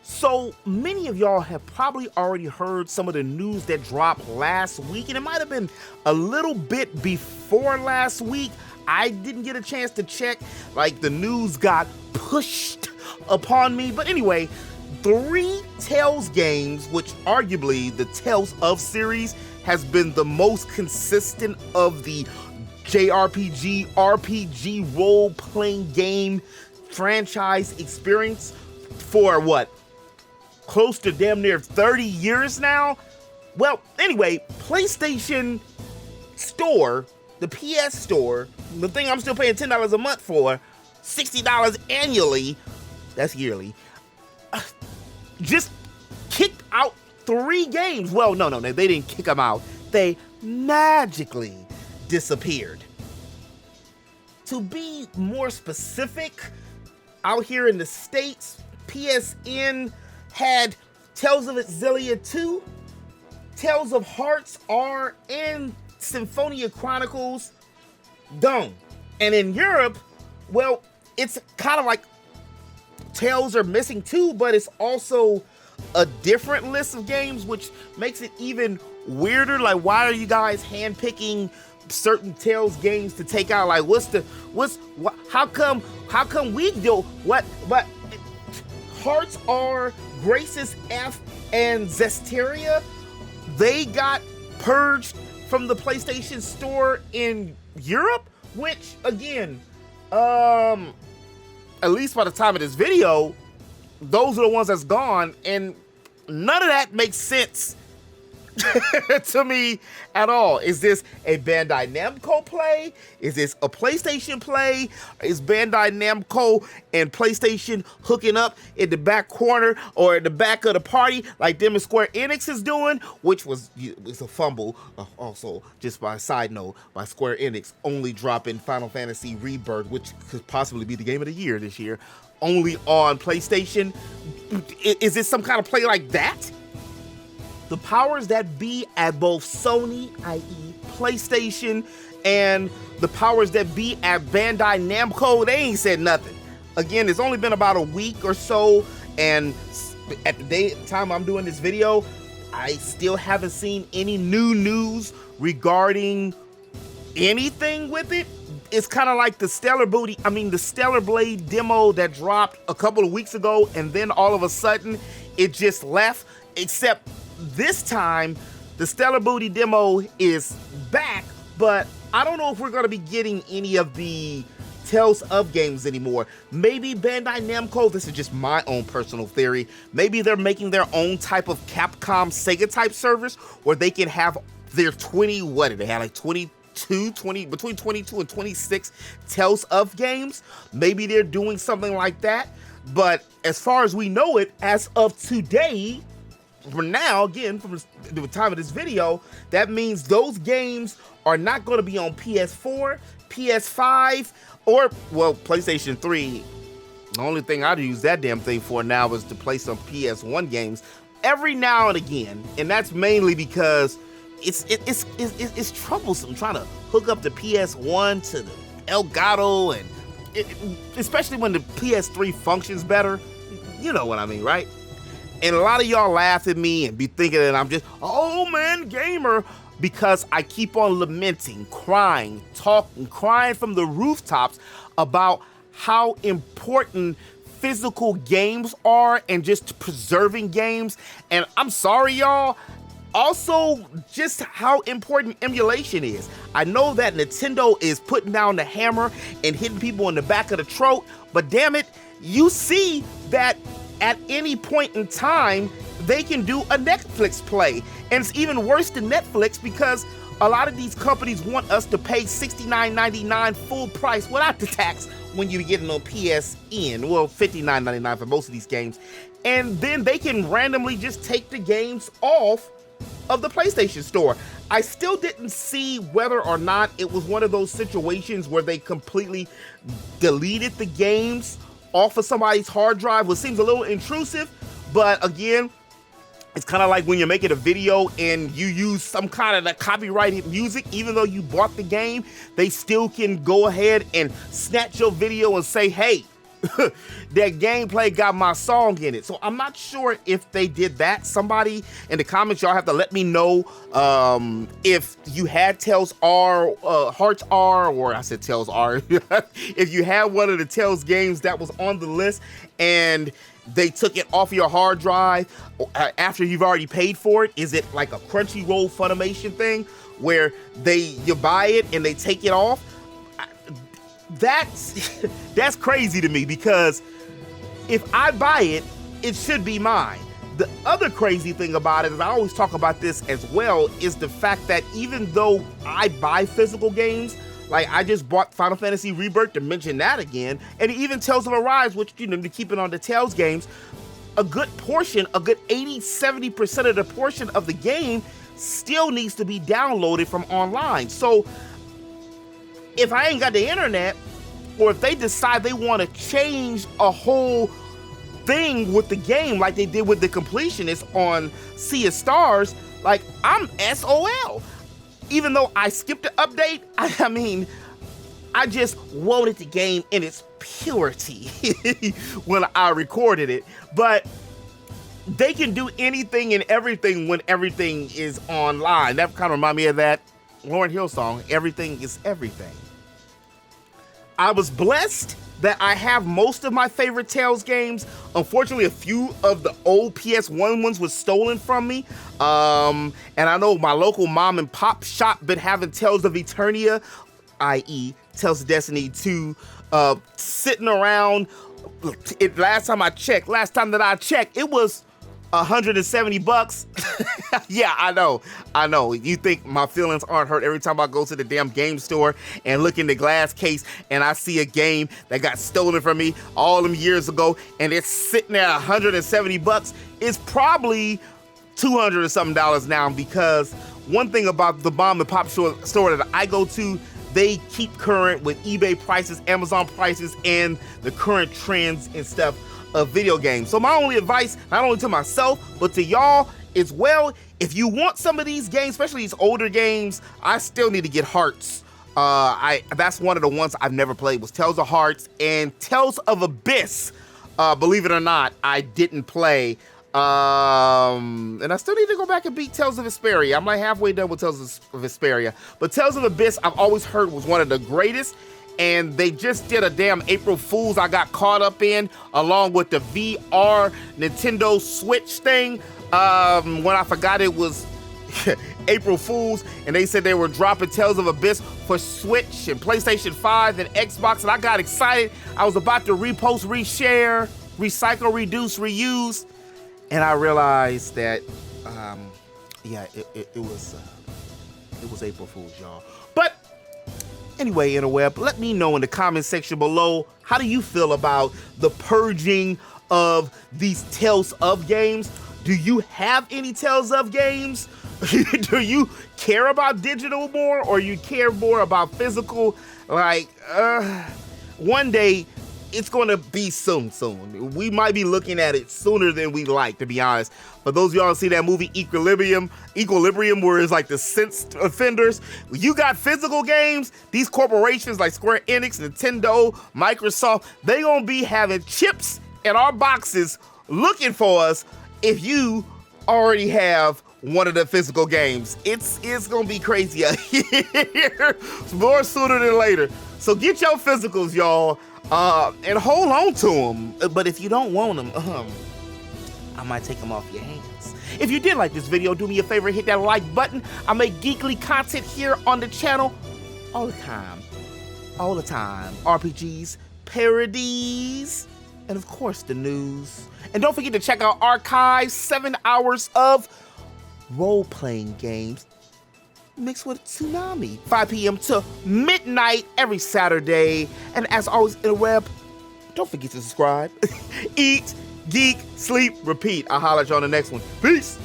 So many of y'all have probably already heard some of the news that dropped last week, and it might have been a little bit before last week. I didn't get a chance to check, like the news got pushed upon me. But anyway, 3 Tales games, which arguably the Tales of series has been the most consistent of the JRPG, RPG role-playing game franchise experience for what? Close to damn near 30 years now? Well, anyway, PlayStation Store, the PS Store, the thing I'm still paying $10 a month for, $60 annually, that's yearly, just kicked out 3 games. Well, no, they didn't kick them out. They magically disappeared. To be more specific, out here in the States, PSN had Tales of Xillia 2, Tales of Hearts R, and Symphonia Chronicles gone. And in Europe, well, it's kind of like Tales are missing too, but it's also a different list of games, which makes it even weirder. Like, why are you guys handpicking certain Tales games to take out? Like, how come we do what? But Hearts R, Graces F, and Zestiria, they got purged from the PlayStation Store in Europe, which again, at least by the time of this video, those are the ones that's gone, and none of that makes sense to me at all. Is this a Bandai Namco play? Is this a PlayStation play? Is Bandai Namco and PlayStation hooking up in the back corner or in the back of the party like them and Square Enix is doing? Which was a fumble. Also, just by a side note, by Square Enix only dropping Final Fantasy Rebirth, which could possibly be the game of the year this year, only on PlayStation. Is this some kind of play like that? The powers that be at both Sony, i.e. PlayStation, and the powers that be at Bandai Namco, they ain't said nothing. Again, it's only been about a week or so, and at the time I'm doing this video, I still haven't seen any new news regarding anything with it. It's kind of like the Stellar Blade demo that dropped a couple of weeks ago, and then all of a sudden it just left, except this time, the Stellar Booty demo is back, but I don't know if we're going to be getting any of the Tales of games anymore. Maybe Bandai Namco, this is just my own personal theory, maybe they're making their own type of Capcom Sega type service where they can have their between 22 and 26 Tales of games. Maybe they're doing something like that, but as far as we know it, as of today, for now, again, from the time of this video, that means those games are not going to be on PS4, PS5, or, well, PlayStation 3. The only thing I'd use that damn thing for now is to play some PS1 games every now and again, and that's mainly because it's troublesome trying to hook up the PS1 to the Elgato, and especially when the PS3 functions better. You know what I mean, right? And a lot of y'all laugh at me and be thinking that I'm just, oh man, gamer, because I keep on lamenting, crying from the rooftops about how important physical games are and just preserving games. And I'm sorry, y'all, also just how important emulation is. I know that Nintendo is putting down the hammer and hitting people in the back of the throat, but damn it, you see that at any point in time, they can do a Netflix play. And it's even worse than Netflix because a lot of these companies want us to pay $69.99 full price without the tax when you get it on PSN. Well, $59.99 for most of these games. And then they can randomly just take the games off of the PlayStation Store. I still didn't see whether or not it was one of those situations where they completely deleted the games off of somebody's hard drive, which seems a little intrusive, but again, it's kind of like when you're making a video and you use some kind of the copyrighted music, even though you bought the game, they still can go ahead and snatch your video and say, hey, that gameplay got my song in it. So I'm not sure if they did that. Somebody in the comments, y'all have to let me know if you had Tales R, Hearts R, or I said Tales R. If you had one of the Tales games that was on the list and they took it off your hard drive after you've already paid for it. Is it like a Crunchyroll Funimation thing where you buy it and they take it off? That's crazy to me, because if I buy it, it should be mine. The other crazy thing about it, and I always talk about this as well, is the fact that even though I buy physical games, like I just bought Final Fantasy Rebirth, to mention that again, and even Tales of Arise, which, you know, to keep it on the Tales games, a good portion, a good 80-70% of the portion of the game still needs to be downloaded from online. So if I ain't got the internet, or if they decide they want to change a whole thing with the game like they did with the completionist on Sea of Stars, like, I'm SOL. Even though I skipped the update, I mean, I just wanted the game in its purity when I recorded it. But they can do anything and everything when everything is online. That kind of reminds me of that Lauryn Hill song, Everything is Everything. I was blessed that I have most of my favorite Tales games. Unfortunately, a few of the old PS1 ones was stolen from me. And I know my local mom and pop shop been having Tales of Eternia, i.e. Tales of Destiny 2, sitting around. Last time that I checked, it was $170. Yeah, I know. You think my feelings aren't hurt every time I go to the damn game store and look in the glass case and I see a game that got stolen from me all them years ago and it's sitting there $170. It's probably $200 or something now, because one thing about the mom and pop store that I go to, they keep current with eBay prices, Amazon prices, and the current trends and stuff of video games. So my only advice, not only to myself, but to y'all as well, if you want some of these games, especially these older games, I still need to get Hearts. That's one of the ones I've never played, was Tales of Hearts and Tales of Abyss. Believe it or not, I didn't play. And I still need to go back and beat Tales of Vesperia. I'm like halfway done with Tales of Vesperia. But Tales of Abyss, I've always heard was one of the greatest. And they just did a damn April Fool's I got caught up in, along with the VR Nintendo Switch thing. When I forgot it was April Fool's, and they said they were dropping Tales of Abyss for Switch and PlayStation 5 and Xbox, and I got excited. I was about to repost, reshare, recycle, reduce, reuse, and I realized that, it was April Fool's, y'all. But anyway, interweb, let me know in the comment section below, how do you feel about the purging of these Tales of games? Do you have any Tales of games? Do you care about digital more, or you care more about physical? Like, one day, it's gonna be soon. We might be looking at it sooner than we like, to be honest. For those of y'all who see that movie Equilibrium, where it's like the sense offenders, you got physical games, these corporations like Square Enix, Nintendo, Microsoft, they gonna be having chips in our boxes looking for us if you already have one of the physical games. It's gonna be crazy out here. More sooner than later. So get your physicals, y'all. And hold on to them. But if you don't want them, I might take them off your hands. If you did like this video, do me a favor, hit that like button. I make geekly content here on the channel all the time. RPGs, parodies, and of course the news. And don't forget to check out Archive, 7 hours of role-playing games mixed with Tsunami, 5 p.m. to midnight every Saturday. And as always, interweb, don't forget to subscribe. Eat, geek, sleep, repeat. I'll holler at you on the next one. Peace.